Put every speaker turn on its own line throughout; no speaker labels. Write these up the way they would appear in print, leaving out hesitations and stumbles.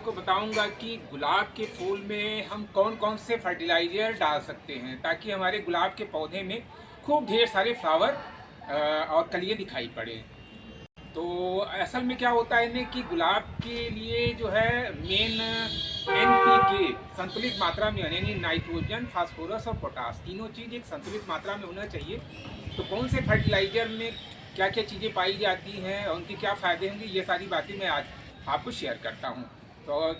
आपको बताऊंगा कि गुलाब के फूल में हम कौन कौन से फर्टिलाइज़र डाल सकते हैं ताकि हमारे गुलाब के पौधे में खूब ढेर सारे फ्लावर और कलियाँ दिखाई पड़े। तो असल में क्या होता है इनमें कि गुलाब के लिए जो है मेन NPK संतुलित मात्रा में यानी नाइट्रोजन, फास्फोरस और पोटास तीनों चीज़ एक संतुलित मात्रा में होना चाहिए। तो कौन से फर्टिलाइज़र में क्या क्या चीज़ें पाई जाती हैं और उनके क्या फ़ायदे होंगे, ये सारी बातें मैं आज आपको शेयर करता हूँ। तो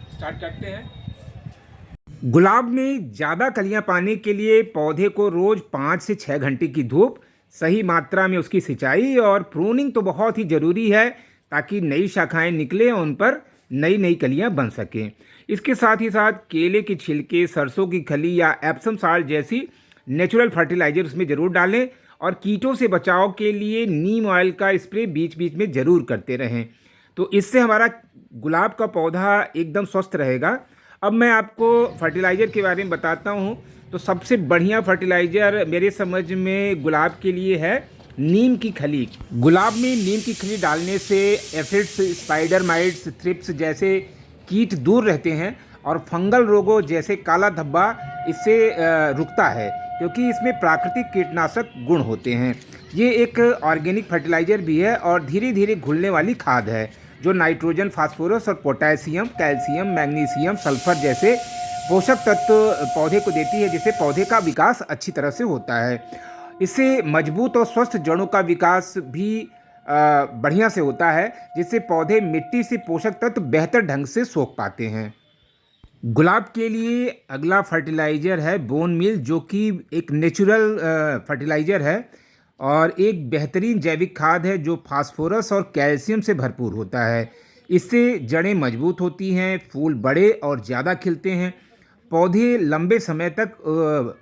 स्टार्ट करते हैं। गुलाब में ज़्यादा कलियां पाने के लिए पौधे को रोज़ 5 से 6 घंटे की धूप, सही मात्रा में उसकी सिंचाई और प्रूनिंग तो बहुत ही ज़रूरी है ताकि नई शाखाएं निकलें और उन पर नई नई कलियां बन सकें। इसके साथ ही साथ केले के छिलके, सरसों की खली या एप्सम साल्ट जैसी नेचुरल फर्टिलाइज़र उसमें ज़रूर डालें और कीटों से बचाव के लिए नीम ऑयल का स्प्रे बीच बीच में ज़रूर करते रहें। तो इससे हमारा गुलाब का पौधा एकदम स्वस्थ रहेगा। अब मैं आपको फर्टिलाइज़र के बारे में बताता हूँ। तो सबसे बढ़िया फर्टिलाइज़र मेरे समझ में गुलाब के लिए है नीम की खली। गुलाब में नीम की खली डालने से एफिड्स, स्पाइडर माइट्स, थ्रिप्स जैसे कीट दूर रहते हैं और फंगल रोगों जैसे काला धब्बा इससे रुकता है, क्योंकि इसमें प्राकृतिक कीटनाशक गुण होते हैं। ये एक ऑर्गेनिक फर्टिलाइज़र भी है और धीरे धीरे घुलने वाली खाद है जो नाइट्रोजन, फास्फोरस और पोटेशियम, कैल्शियम, मैग्नीशियम, सल्फर जैसे पोषक तत्व पौधे को देती है, जिससे पौधे का विकास अच्छी तरह से होता है। इससे मजबूत और स्वस्थ जड़ों का विकास भी बढ़िया से होता है, जिससे पौधे मिट्टी से पोषक तत्व बेहतर ढंग से सोख पाते हैं। गुलाब के लिए अगला फर्टिलाइज़र है बोन मील, जो कि एक नेचुरल फर्टिलाइज़र है और एक बेहतरीन जैविक खाद है जो फास्फोरस और कैल्शियम से भरपूर होता है। इससे जड़ें मजबूत होती हैं, फूल बड़े और ज़्यादा खिलते हैं, पौधे लंबे समय तक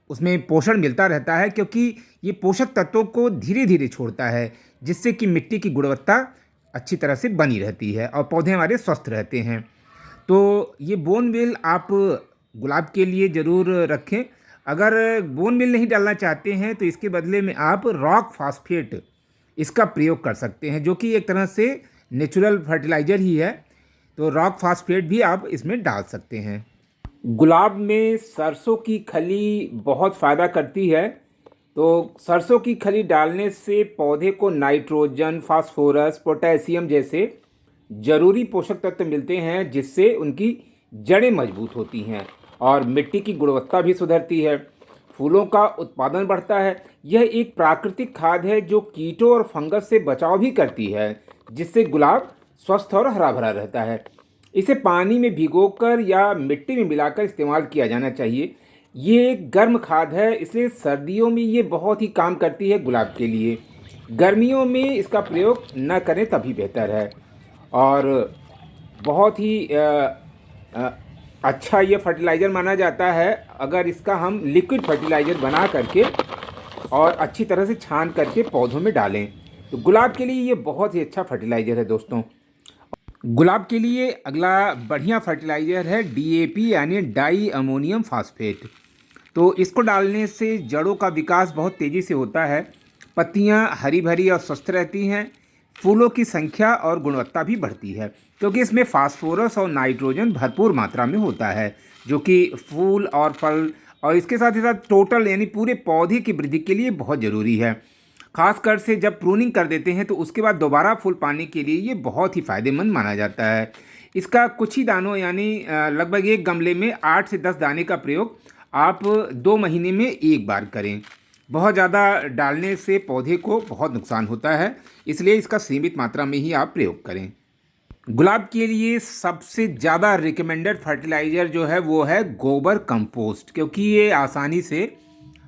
उसमें पोषण मिलता रहता है, क्योंकि ये पोषक तत्वों को धीरे धीरे छोड़ता है, जिससे कि मिट्टी की गुणवत्ता अच्छी तरह से बनी रहती है और पौधे हमारे स्वस्थ रहते हैं। तो ये बोन मील आप गुलाब के लिए ज़रूर रखें। अगर बोन मील नहीं डालना चाहते हैं तो इसके बदले में आप रॉक फास्फेट इसका प्रयोग कर सकते हैं, जो कि एक तरह से नेचुरल फर्टिलाइज़र ही है। तो रॉक फास्फेट भी आप इसमें डाल सकते हैं। गुलाब में सरसों की खली बहुत फ़ायदा करती है। तो सरसों की खली डालने से पौधे को नाइट्रोजन, फास्फोरस, पोटेशियम जैसे ज़रूरी पोषक तत्व मिलते हैं, जिससे उनकी जड़ें मजबूत होती हैं और मिट्टी की गुणवत्ता भी सुधरती है, फूलों का उत्पादन बढ़ता है। यह एक प्राकृतिक खाद है जो कीटों और फंगस से बचाव भी करती है, जिससे गुलाब स्वस्थ और हरा भरा रहता है। इसे पानी में भिगोकर या मिट्टी में मिलाकर इस्तेमाल किया जाना चाहिए। ये एक गर्म खाद है, इसलिए सर्दियों में ये बहुत ही काम करती है गुलाब के लिए। गर्मियों में इसका प्रयोग न करें तभी बेहतर है। और बहुत ही अच्छा ये फर्टिलाइज़र माना जाता है अगर इसका हम लिक्विड फर्टिलाइज़र बना करके और अच्छी तरह से छान करके पौधों में डालें। तो गुलाब के लिए ये बहुत ही अच्छा फर्टिलाइज़र है दोस्तों। गुलाब के लिए अगला बढ़िया फर्टिलाइज़र है DAP यानी डाई अमोनियम फास्फेट। तो इसको डालने से जड़ों का विकास बहुत तेज़ी से होता है, पत्तियां हरी भरी और स्वस्थ रहती हैं, फूलों की संख्या और गुणवत्ता भी बढ़ती है, क्योंकि इसमें फास्फोरस और नाइट्रोजन भरपूर मात्रा में होता है, जो कि फूल और फल और इसके साथ ही साथ टोटल यानी पूरे पौधे की वृद्धि के लिए बहुत ज़रूरी है। खासकर से जब प्रूनिंग कर देते हैं तो उसके बाद दोबारा फूल पाने के लिए ये बहुत ही फ़ायदेमंद माना जाता है। इसका कुछ ही दानों यानी लगभग एक गमले में 8 से 10 दाने का प्रयोग आप 2 महीने में एक बार करें। बहुत ज़्यादा डालने से पौधे को बहुत नुकसान होता है, इसलिए इसका सीमित मात्रा में ही आप प्रयोग करें। गुलाब के लिए सबसे ज़्यादा रिकमेंडेड फर्टिलाइज़र जो है वो है गोबर कंपोस्ट, क्योंकि ये आसानी से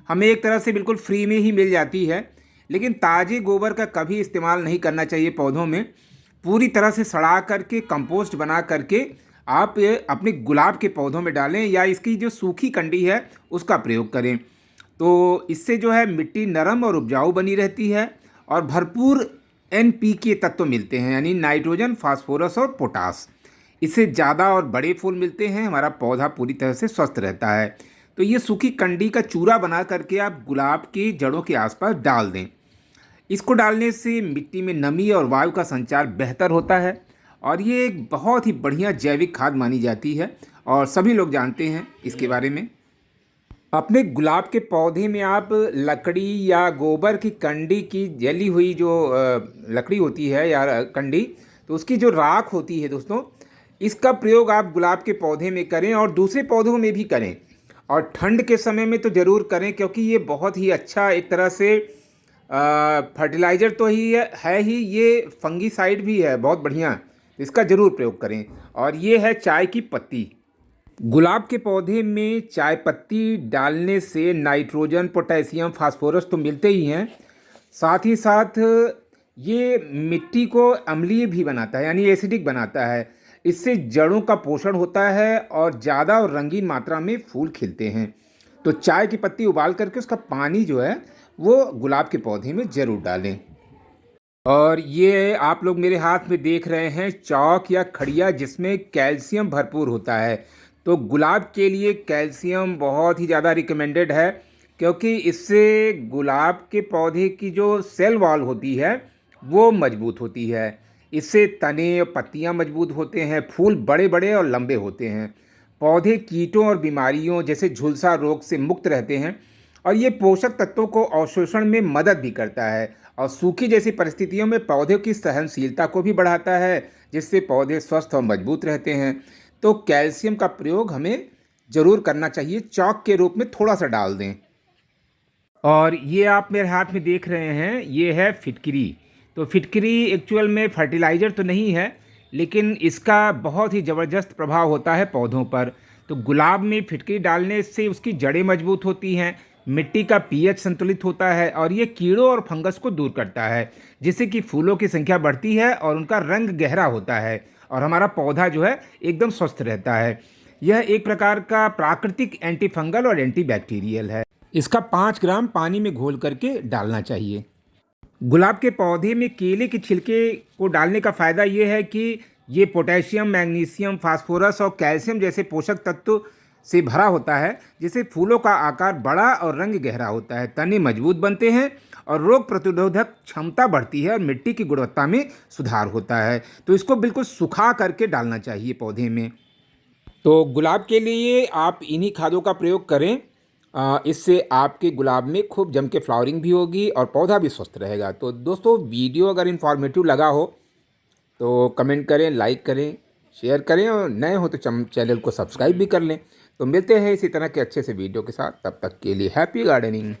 हमें एक तरह से बिल्कुल फ्री में ही मिल जाती है। लेकिन ताज़े गोबर का कभी इस्तेमाल नहीं करना चाहिए पौधों में। पूरी तरह से सड़ा करके कंपोस्ट बना करके आप अपने गुलाब के पौधों में डालें या इसकी जो सूखी कंडी है उसका प्रयोग करें। तो इससे जो है मिट्टी नरम और उपजाऊ बनी रहती है और भरपूर NPK तत्व मिलते हैं, यानी नाइट्रोजन, फास्फोरस और पोटास। इससे ज़्यादा और बड़े फूल मिलते हैं, हमारा पौधा पूरी तरह से स्वस्थ रहता है। तो ये सूखी कंडी का चूरा बना करके आप गुलाब की जड़ों के आसपास डाल दें। इसको डालने से मिट्टी में नमी और वायु का संचार बेहतर होता है और ये एक बहुत ही बढ़िया जैविक खाद मानी जाती है और सभी लोग जानते हैं इसके बारे में। अपने गुलाब के पौधे में आप लकड़ी या गोबर की कंडी की जली हुई जो लकड़ी होती है या कंडी, तो उसकी जो राख होती है दोस्तों, इसका प्रयोग आप गुलाब के पौधे में करें और दूसरे पौधों में भी करें। और ठंड के समय में तो ज़रूर करें, क्योंकि ये बहुत ही अच्छा एक तरह से फर्टिलाइज़र तो है ही, ये फंगीसाइड भी है बहुत बढ़िया। इसका ज़रूर प्रयोग करें। और ये है चाय की पत्ती। गुलाब के पौधे में चाय पत्ती डालने से नाइट्रोजन, पोटेशियम, फास्फोरस तो मिलते ही हैं, साथ ही साथ ये मिट्टी को अम्लीय भी बनाता है, यानी एसिडिक बनाता है। इससे जड़ों का पोषण होता है और ज़्यादा और रंगीन मात्रा में फूल खिलते हैं। तो चाय की पत्ती उबाल करके उसका पानी जो है वो गुलाब के पौधे में ज़रूर डालें। और ये आप लोग मेरे हाथ में देख रहे हैं चौक या खड़िया, जिसमें कैल्शियम भरपूर होता है। तो गुलाब के लिए कैल्शियम बहुत ही ज़्यादा रिकमेंडेड है, क्योंकि इससे गुलाब के पौधे की जो सेल वॉल होती है वो मजबूत होती है। इससे तने और पत्तियाँ मजबूत होते हैं, फूल बड़े बड़े और लंबे होते हैं, पौधे कीटों और बीमारियों जैसे झुलसा रोग से मुक्त रहते हैं, और ये पोषक तत्वों को अवशोषण में मदद भी करता है और सूखी जैसी परिस्थितियों में पौधों की सहनशीलता को भी बढ़ाता है, जिससे पौधे स्वस्थ और मजबूत रहते हैं। तो कैल्शियम का प्रयोग हमें ज़रूर करना चाहिए, चौक के रूप में थोड़ा सा डाल दें। और ये आप मेरे हाथ में देख रहे हैं, ये है फिटकरी। तो फिटकरी एक्चुअल में फर्टिलाइज़र तो नहीं है, लेकिन इसका बहुत ही ज़बरदस्त प्रभाव होता है पौधों पर। तो गुलाब में फिटकरी डालने से उसकी जड़ें मजबूत होती हैं, मिट्टी का पीएच संतुलित होता है और ये कीड़ों और फंगस को दूर करता है, जिससे कि फूलों की संख्या बढ़ती है और उनका रंग गहरा होता है और हमारा पौधा जो है एकदम स्वस्थ रहता है। यह एक प्रकार का प्राकृतिक एंटी फंगल और एंटी बैक्टीरियल है। इसका 5 ग्राम पानी में घोल करके डालना चाहिए। गुलाब के पौधे में केले के छिलके को डालने का फ़ायदा ये है कि ये पोटेशियम, मैग्नीशियम, फास्फोरस और कैल्शियम जैसे पोषक तत्व से भरा होता है, जिससे फूलों का आकार बड़ा और रंग गहरा होता है, तने मजबूत बनते हैं और रोग प्रतिरोधक क्षमता बढ़ती है और मिट्टी की गुणवत्ता में सुधार होता है। तो इसको बिल्कुल सुखा करके डालना चाहिए पौधे में। तो गुलाब के लिए आप इन्हीं खादों का प्रयोग करें। इससे आपके गुलाब में खूब जम के फ्लावरिंग भी होगी और पौधा भी स्वस्थ रहेगा। तो दोस्तों, वीडियो अगर इन्फॉर्मेटिव लगा हो तो कमेंट करें, लाइक करें, शेयर करें और नए हो तो चैनल को सब्सक्राइब भी कर लें। तो मिलते हैं इसी तरह के अच्छे से वीडियो के साथ। तब तक के लिए हैप्पी गार्डनिंग।